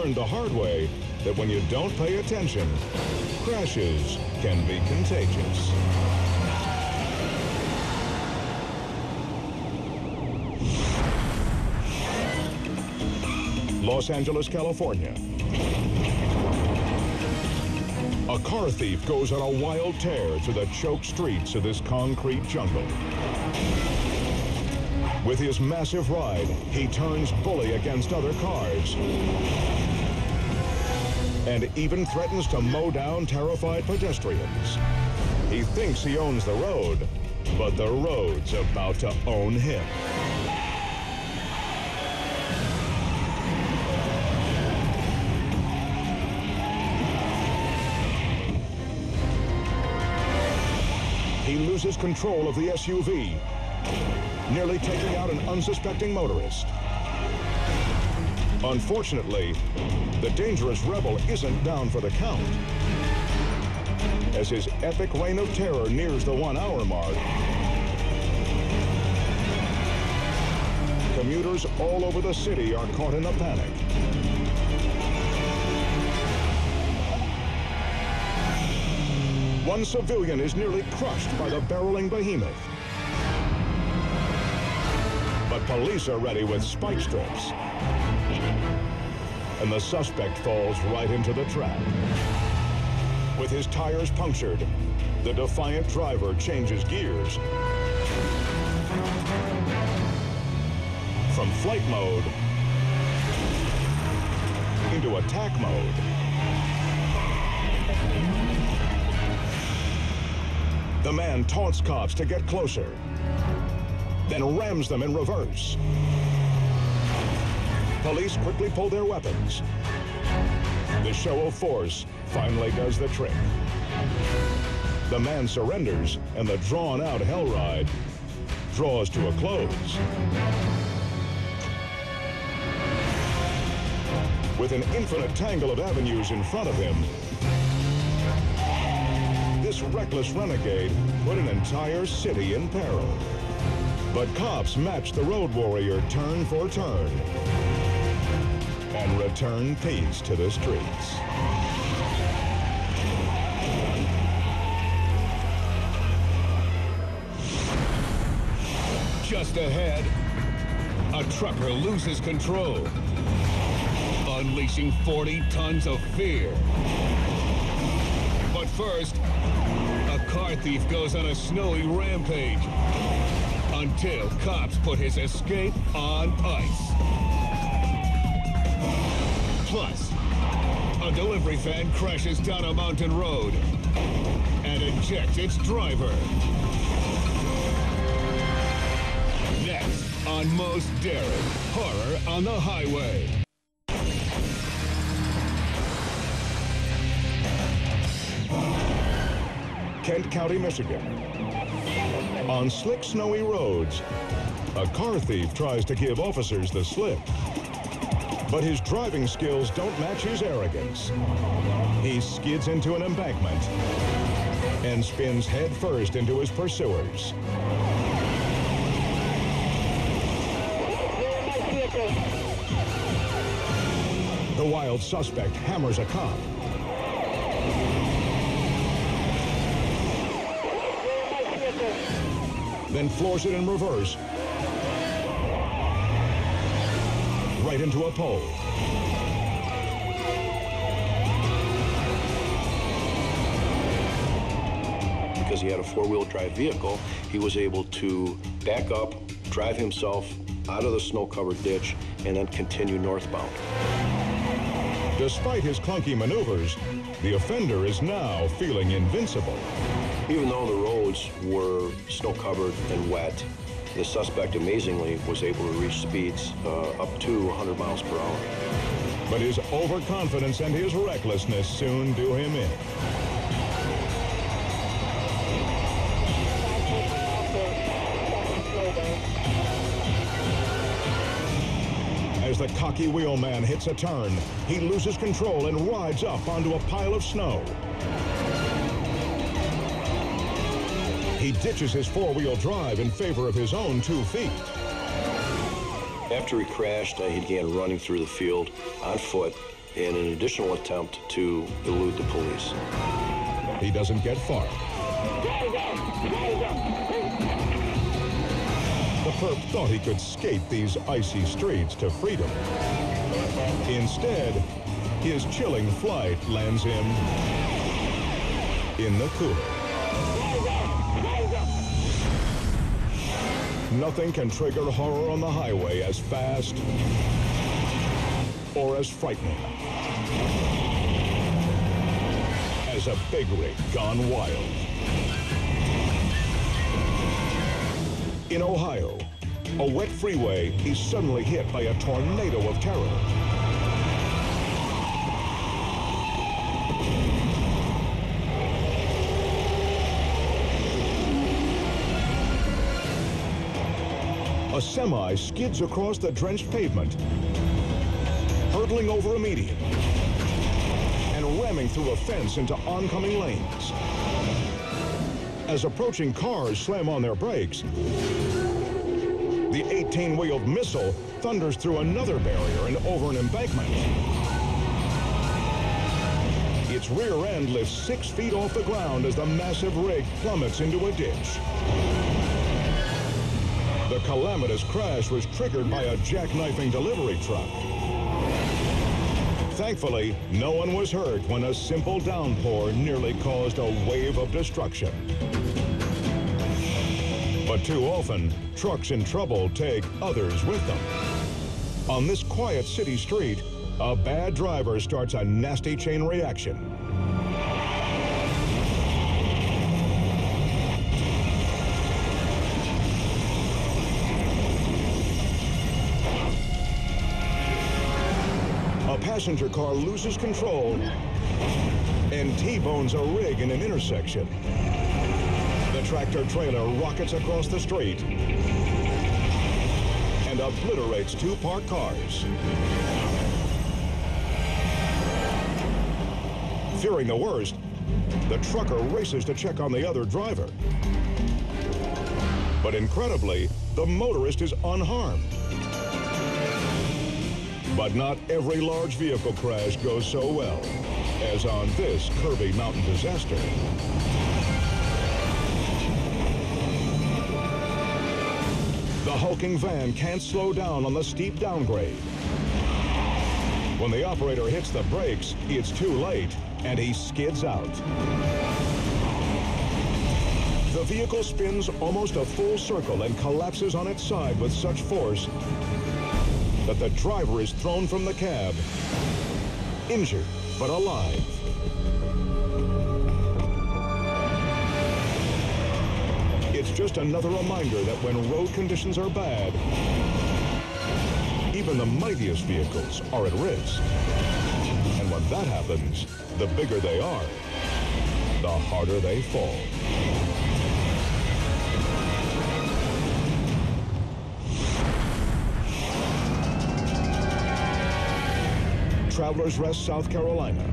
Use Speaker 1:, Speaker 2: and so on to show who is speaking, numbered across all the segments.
Speaker 1: learned the hard way that when you don't pay attention, crashes can be contagious. Los Angeles, California. A car thief goes on a wild tear through the choked streets of this concrete jungle. With his massive ride, he turns bully against other cars and even threatens to mow down terrified pedestrians. He thinks he owns the road, but the road's about to own him. He loses control of the SUV, nearly taking out an unsuspecting motorist. Unfortunately, the dangerous rebel isn't down for the count. As his epic reign of terror nears the 1 hour mark, commuters all over the city are caught in a panic. One civilian is nearly crushed by the barreling behemoth. But police are ready with spike strips. And the suspect falls right into the trap. With his tires punctured, the defiant driver changes gears from flight mode into attack mode. The man taunts cops to get closer, then rams them in reverse. Police quickly pull their weapons. The show of force finally does the trick. The man surrenders, and the drawn-out hell ride draws to a close. With an infinite tangle of avenues in front of him, this reckless renegade put an entire city in peril. But cops match the road warrior turn for turn and return peace to the streets.
Speaker 2: Just ahead, a trucker loses control, unleashing 40 tons of fear. But first, a car thief goes on a snowy rampage until cops put his escape on ice. Plus, a delivery van crashes down a mountain road and ejects its driver. Next on Most Daring, horror on the highway.
Speaker 1: Kent County, Michigan. On slick, snowy roads, a car thief tries to give officers the slip. But his driving skills don't match his arrogance. He skids into an embankment and spins headfirst into his pursuers. The wild suspect hammers a cop. Then floors it in reverse, right into a pole.
Speaker 3: Because he had a four-wheel drive vehicle, he was able to back up, drive himself out of the snow-covered ditch, and then continue northbound.
Speaker 1: Despite his clunky maneuvers, the offender is now feeling invincible.
Speaker 3: Even though the roads were snow-covered and wet, the suspect amazingly was able to reach speeds up to 100 miles per hour.
Speaker 1: But his overconfidence and his recklessness soon do him in. As the cocky wheelman hits a turn, he loses control and rides up onto a pile of snow. He ditches his four-wheel drive in favor of his own 2 feet.
Speaker 3: After he crashed, he began running through the field on foot, in an additional attempt to elude the police.
Speaker 1: He doesn't get far. The perp thought he could skate these icy streets to freedom. Instead, his chilling flight lands him in the cooler. Nothing can trigger horror on the highway as fast or as frightening as a big rig gone wild. In Ohio, a wet freeway is suddenly hit by a tornado of terror. A semi skids across the drenched pavement, hurtling over a median, and ramming through a fence into oncoming lanes. As approaching cars slam on their brakes, the 18-wheeled missile thunders through another barrier and over an embankment. Its rear end lifts 6 feet off the ground as the massive rig plummets into a ditch. The calamitous crash was triggered by a jackknifing delivery truck. Thankfully, no one was hurt when a simple downpour nearly caused a wave of destruction. But too often, trucks in trouble take others with them. On this quiet city street, a bad driver starts a nasty chain reaction. A passenger car loses control and T-bones a rig in an intersection. The tractor-trailer rockets across the street and obliterates 2 parked cars. Fearing the worst, the trucker races to check on the other driver. But incredibly, the motorist is unharmed. But not every large vehicle crash goes so well as on this Kirby Mountain disaster. The hulking van can't slow down on the steep downgrade. When the operator hits the brakes, it's too late, and he skids out. The vehicle spins almost a full circle and collapses on its side with such force that the driver is thrown from the cab, injured but alive. It's just another reminder that when road conditions are bad, even the mightiest vehicles are at risk. And when that happens, the bigger they are, the harder they fall. Travelers Rest, South Carolina.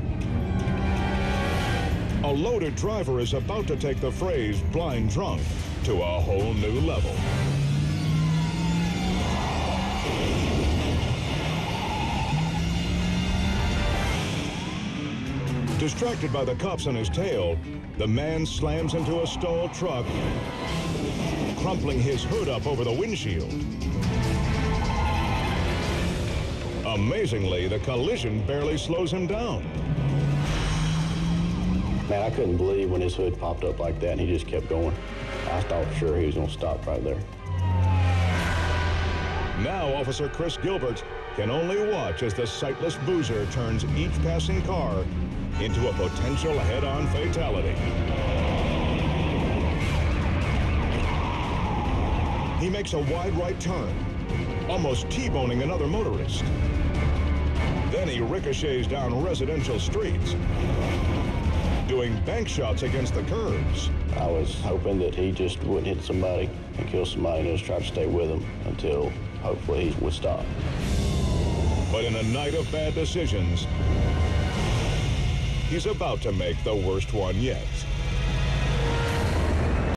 Speaker 1: A loaded driver is about to take the phrase blind drunk to a whole new level. Distracted by the cops on his tail, the man slams into a stalled truck, crumpling his hood up over the windshield. Amazingly, the collision barely slows him down.
Speaker 3: Man, I couldn't believe when his hood popped up like that and he just kept going. I thought for sure he was going to stop right there.
Speaker 1: Now Officer Chris Gilbert can only watch as the sightless boozer turns each passing car into a potential head-on fatality. He makes a wide right turn, almost T-boning another motorist. Then he ricochets down residential streets, doing bank shots against the curbs.
Speaker 3: I was hoping that he just wouldn't hit somebody and kill somebody and just try to stay with him until hopefully he would stop.
Speaker 1: But in a night of bad decisions, he's about to make the worst one yet.